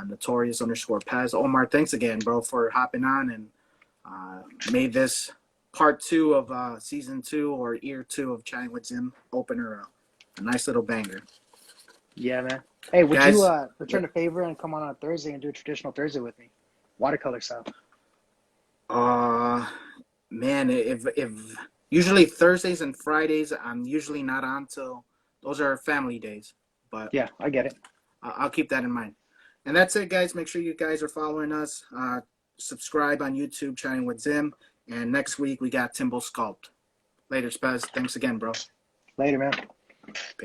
Notorious underscore Pez. Omar, thanks again, bro, for hopping on and made this part two of season two or year two of Chatting with Zim opener a nice little banger. Yeah, man. Hey, would you Guys, return a favor and come on Thursday and do a traditional Thursday with me? Watercolor style. uh, man, if usually Thursdays and Fridays, I'm usually not on till those are family days. But Yeah, I get it. I'll keep that in mind. And that's it, guys. Make sure you guys are following us. Subscribe on YouTube, Chatting with Zim. And next week we got Timbo Sculpt. Later, Spaz. Thanks again, bro. Later, man. Peace.